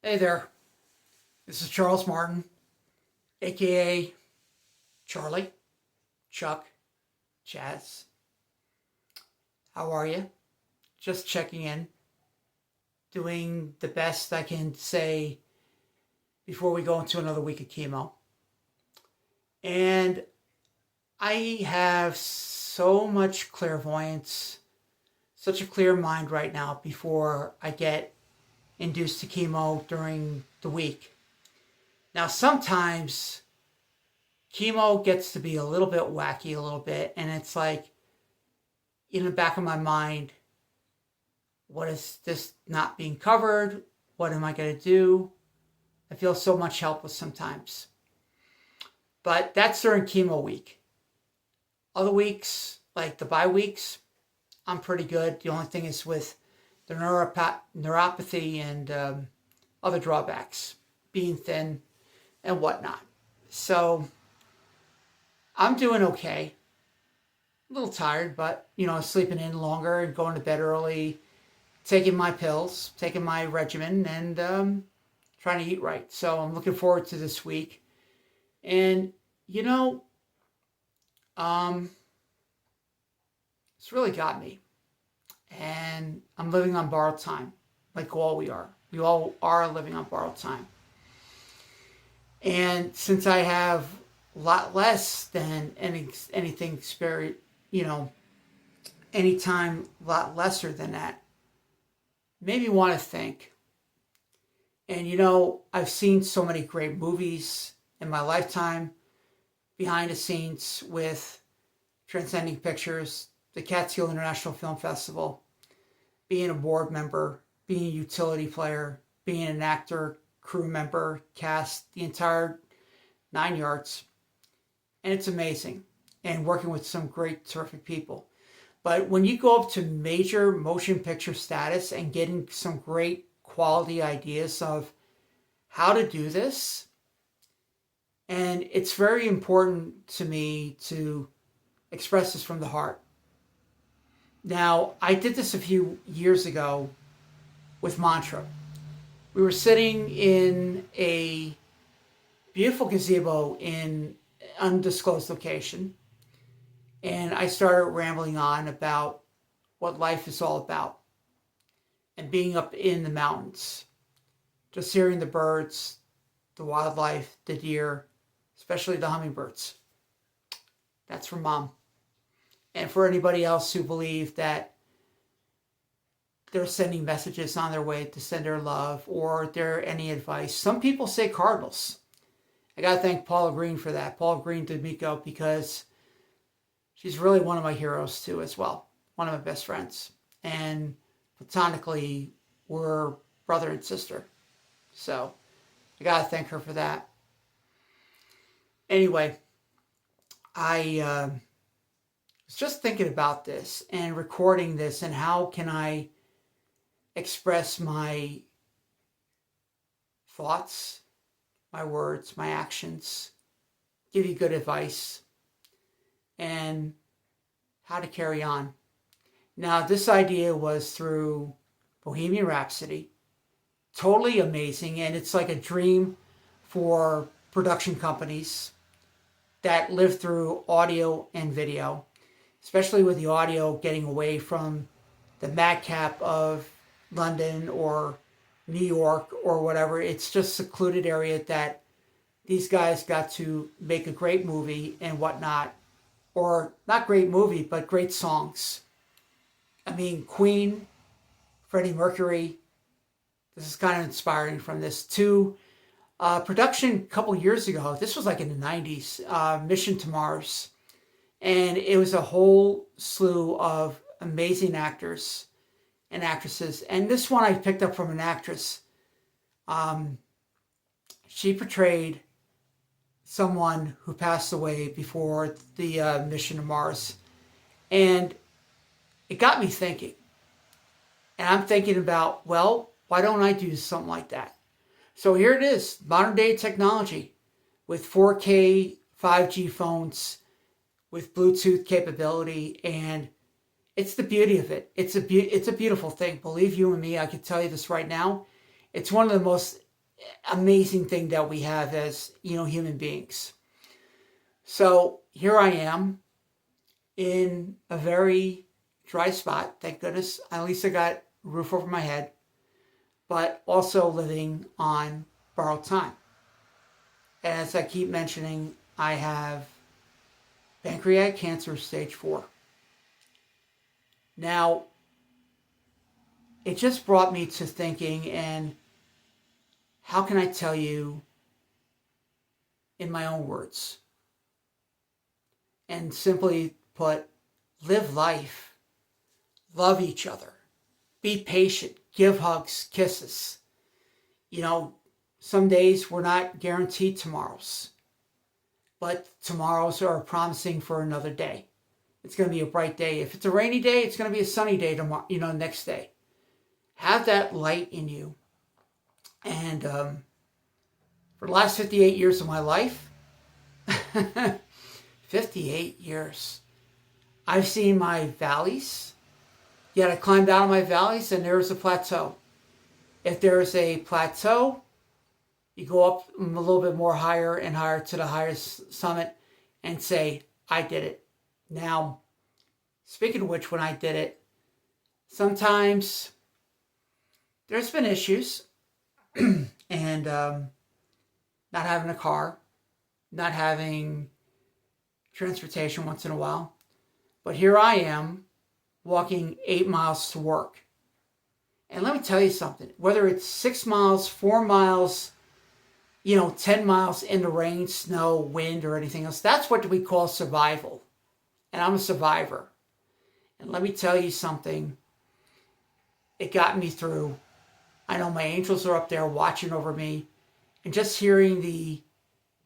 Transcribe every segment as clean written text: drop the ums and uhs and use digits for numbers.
Hey there, this is Charles Martin, aka Charlie, Chuck, Chaz. How are you? Just checking in, doing the best I can say before we go into another week of chemo. And I have so much clairvoyance, such a clear mind right now before I get induced to chemo during the week. Now, sometimes chemo gets to be a little bit wacky, a little bit, and it's like in the back of my mind, what is this not being covered? What am I going to do? I feel so much helpless sometimes. But that's during chemo week. Other weeks, like the bye weeks, I'm pretty good. The only thing is with the neuropathy and other drawbacks, being thin and whatnot. So I'm doing okay. A little tired, but sleeping in longer and going to bed early, taking my pills, taking my regimen, and trying to eat right. So I'm looking forward to this week. And it's really got me. And I'm living on borrowed time, like all we are. We all are living on borrowed time. And since I have a lot less than anything spare, any time a lot lesser than that, maybe want to think. And I've seen so many great movies in my lifetime, behind the scenes with Transcending Pictures, the Catskill International Film Festival, being a board member, being a utility player, being an actor, crew member, cast, the entire 9 yards. And it's amazing. And working with some great, terrific people. But when you go up to major motion picture status and getting some great quality ideas of how to do this, and it's very important to me to express this from the heart. Now, I did this a few years ago with Mantra. We were sitting in a beautiful gazebo in an undisclosed location, and I started rambling on about what life is all about and being up in the mountains, just hearing the birds, the wildlife, the deer, especially the hummingbirds. That's from Mom. And for anybody else who believe that they're sending messages on their way to send their love or their any advice, some people say cardinals. I got to thank Paula Green for that. Paula Green D'Amico, because she's really one of my heroes too as well. One of my best friends. And platonically, we're brother and sister. So I got to thank her for that. Anyway, I was just thinking about this and recording this and how can I express my thoughts, my words, my actions, give you good advice, and how to carry on. Now, this idea was through Bohemian Rhapsody. Totally amazing, and it's like a dream for production companies that live through audio and video, especially with the audio getting away from the madcap of London or New York or whatever. It's just a secluded area that these guys got to make a great movie and whatnot. Or not great movie, but great songs. I mean, Queen, Freddie Mercury. This is kind of inspiring from this. To production a couple years ago. This was like in the 90s. Mission to Mars. And it was a whole slew of amazing actors and actresses. And this one I picked up from an actress. She portrayed someone who passed away before the mission to Mars. And it got me thinking. And I'm thinking about, well, why don't I do something like that? So here it is, modern day technology with 4K 5G phones with Bluetooth capability, and it's the beauty of it. It's a beautiful thing. Believe you and me, I can tell you this right now. It's one of the most amazing thing that we have as, human beings. So here I am in a very dry spot. Thank goodness. At least I got a roof over my head, but also living on borrowed time. As I keep mentioning, I have pancreatic cancer stage 4. Now, it just brought me to thinking, and how can I tell you in my own words? And simply put, live life, love each other, be patient, give hugs, kisses. Some days we're not guaranteed tomorrows, but tomorrows are promising for another day. It's going to be a bright day. If it's a rainy day, it's going to be a sunny day tomorrow, next day. Have that light in you. And for the last 58 years of my life, 58 years, I've seen my valleys, yet I climbed out of my valleys and there's a plateau. If there's a plateau, you go up a little bit more higher and higher to the highest summit and say, I did it. Now, speaking of which, when I did it, sometimes there's been issues and not having a car, not having transportation once in a while. But here I am walking 8 miles to work. And let me tell you something, whether it's 6 miles, 4 miles, 10 miles in the rain, snow, wind, or anything else, that's what we call survival. And I'm a survivor. And let me tell you something, it got me through. I know my angels are up there watching over me, and just hearing the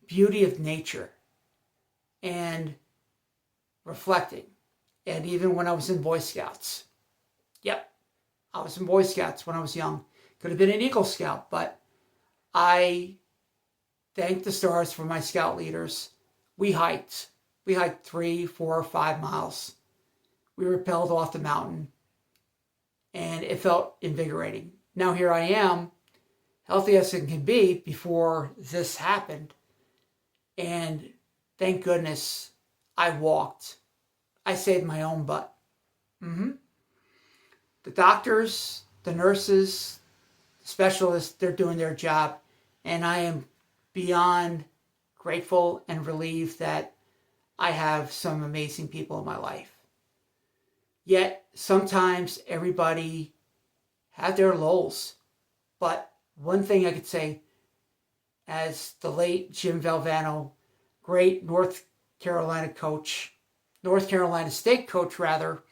beauty of nature and reflecting. And even when I was in Boy Scouts. Yep, I was in Boy Scouts when I was young. Could have been an Eagle Scout, but I thank the stars for my scout leaders. We hiked. We hiked 3, 4, 5 miles. We rappelled off the mountain, and it felt invigorating. Now here I am, healthy as it can be before this happened, and thank goodness I walked. I saved my own butt. The doctors, the nurses, the specialists, they're doing their job, and I am beyond grateful and relieved that I have some amazing people in my life. Yet, sometimes everybody have their lows. But one thing I could say, as the late Jim Valvano, great North Carolina State coach rather,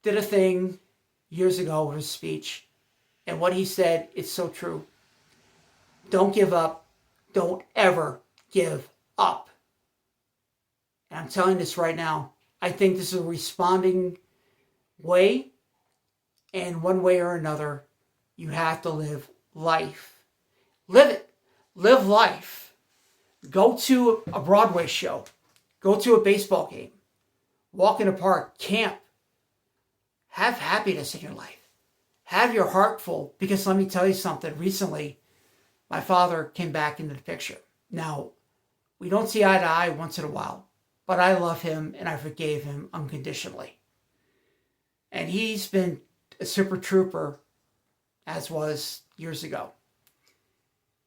did a thing years ago with his speech. And what he said is so true. Don't give up. Don't ever give up. And I'm telling this right now. I think this is a responding way. And one way or another, you have to live life. Live it. Live life. Go to a Broadway show. Go to a baseball game. Walk in a park. Camp. Have happiness in your life. Have your heart full. Because let me tell you something. Recently, my father came back into the picture. Now, we don't see eye to eye once in a while. But I love him and I forgave him unconditionally. And he's been a super trooper, as was years ago.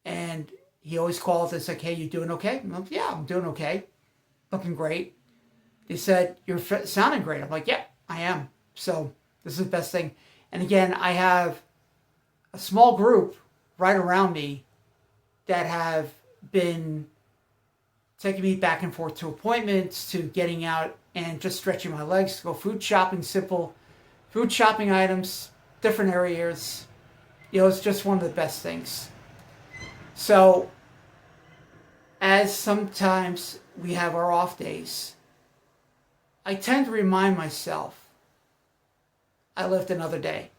And he always called us like, hey, you doing okay? I'm like, yeah, I'm doing okay. Looking great. He said, you're sounding great. I'm like, yeah, I am. So this is the best thing. And again, I have a small group right around me that have been taking me back and forth to appointments, to getting out and just stretching my legs, to go food shopping, simple food shopping items, different areas. It's just one of the best things. So, as sometimes we have our off days, I tend to remind myself, I lived another day.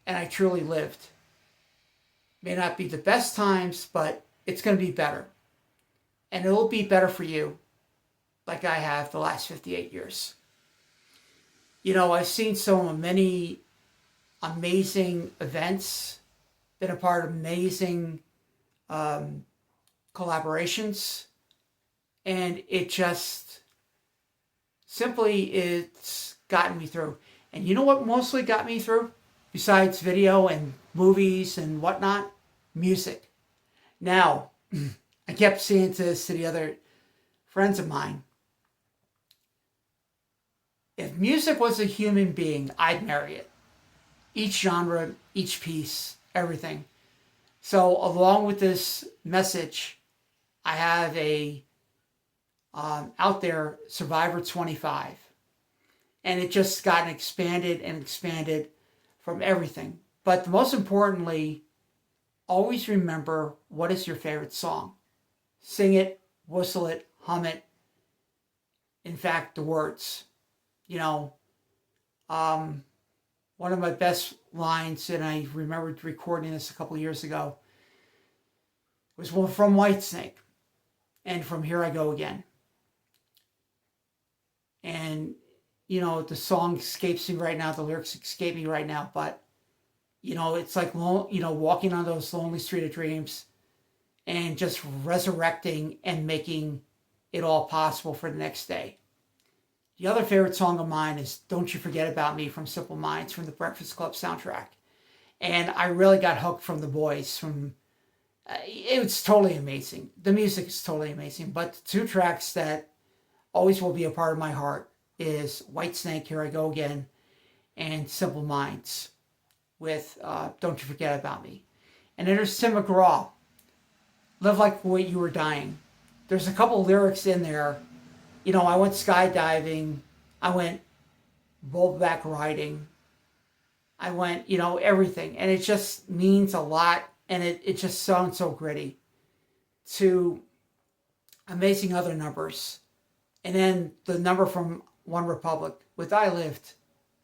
And I truly lived. May not be the best times, but it's going to be better. And it'll be better for you, like I have the last 58 years. I've seen so many amazing events been a part of amazing collaborations, and it just simply it's gotten me through. And you know what mostly got me through? Besides video and movies and whatnot? Music. Now, I kept saying this to the other friends of mine. If music was a human being, I'd marry it. Each genre, each piece, everything. So along with this message, I have a out there Survivor 25. And it just gotten expanded and expanded from everything. But most importantly, always remember, what is your favorite song? Sing it, whistle it, hum it. In fact, the words. You know, one of my best lines, and I remembered recording this a couple of years ago, was one from Whitesnake, and From Here I Go Again. And, you know, the song escapes me right now, the lyrics escape me right now, but, you know, it's like, you know, walking on those lonely street of dreams and just resurrecting and making it all possible for the next day. The other favorite song of mine is Don't You Forget About Me from Simple Minds from the Breakfast Club soundtrack. And I really got hooked from the boys. It was totally amazing. The music is totally amazing. But the two tracks that always will be a part of my heart is Whitesnake, Here I Go Again, and Simple Minds with Don't You Forget About Me. And then there's Tim McGraw, Live Like You Were Dying. There's a couple lyrics in there. You know, I went skydiving. I went bullback riding. I went, you know, everything. And it just means a lot. And it just sounds so gritty. To amazing other numbers. And then the number from One Republic with I Lived.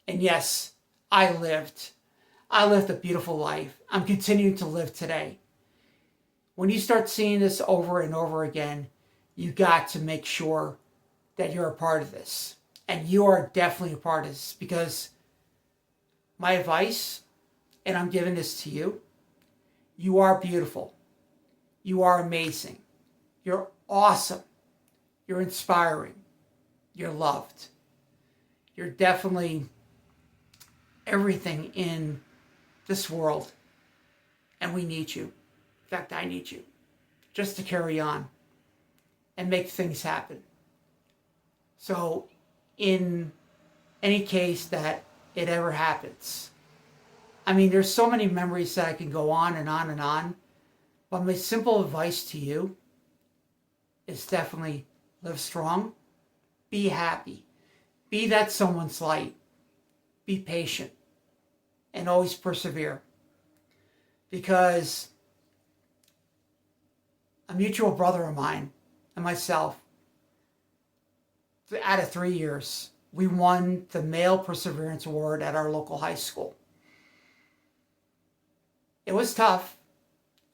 And yes, I lived. I lived a beautiful life. I'm continuing to live today. When you start seeing this over and over again, you got to make sure that you're a part of this. And you are definitely a part of this, because my advice, and I'm giving this to you, you are beautiful. You are amazing. You're awesome. You're inspiring. You're loved. You're definitely everything in this world. And we need you. In fact, I need you. Just to carry on and make things happen. So, in any case that it ever happens, I mean, there's so many memories that I can go on and on and on. But my simple advice to you is definitely live strong, be happy, be that someone's light, be patient, and always persevere. Because a mutual brother of mine and myself, out of 3 years, we won the Male Perseverance Award at our local high school. It was tough.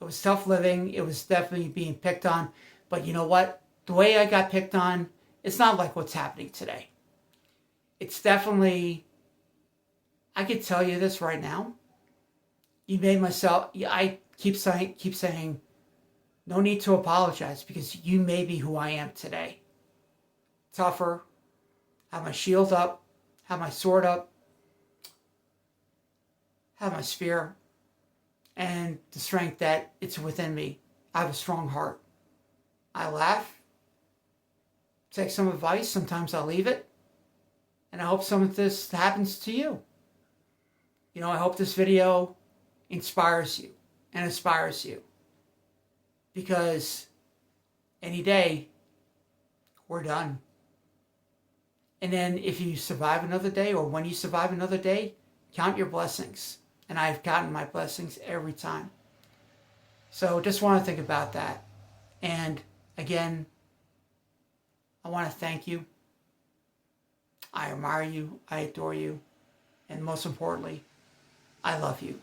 It was tough living. It was definitely being picked on. But you know what? The way I got picked on, it's not like what's happening today. It's definitely, I could tell you this right now. You made myself, I keep saying, no need to apologize, because you made me who I am today. Tougher, have my shield up, have my sword up, have my spear, and the strength that it's within me. I have a strong heart. I laugh, take some advice, sometimes I'll leave it, and I hope some of this happens to you. You know, I hope this video inspires you and inspires you, because any day, we're done. And then if you survive another day, or when you survive another day, count your blessings. And I've gotten my blessings every time. So just want to think about that. And again, I want to thank you. I admire you. I adore you. And most importantly, I love you.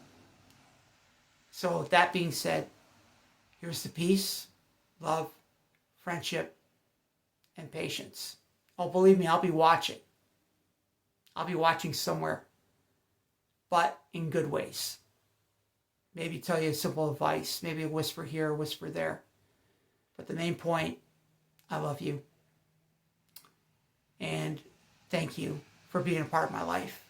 So with that being said, here's the peace, love, friendship, and patience. Oh, believe me, I'll be watching. I'll be watching somewhere, but in good ways. maybe tell you simple advice, maybe a whisper here, a whisper there. But the main point, I love you. And thank you for being a part of my life.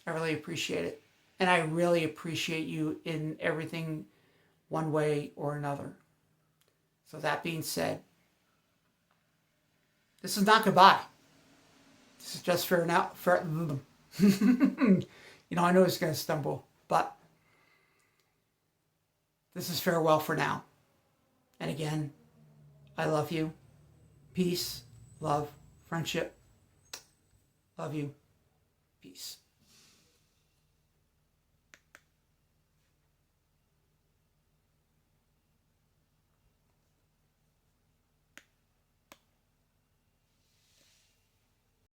I really appreciate it. And I really appreciate you in everything, one way or another. So that being said, this is not goodbye. This is just fair now. I know it's going to stumble, but this is farewell for now. And again, I love you. Peace, love, friendship. Love you. Peace.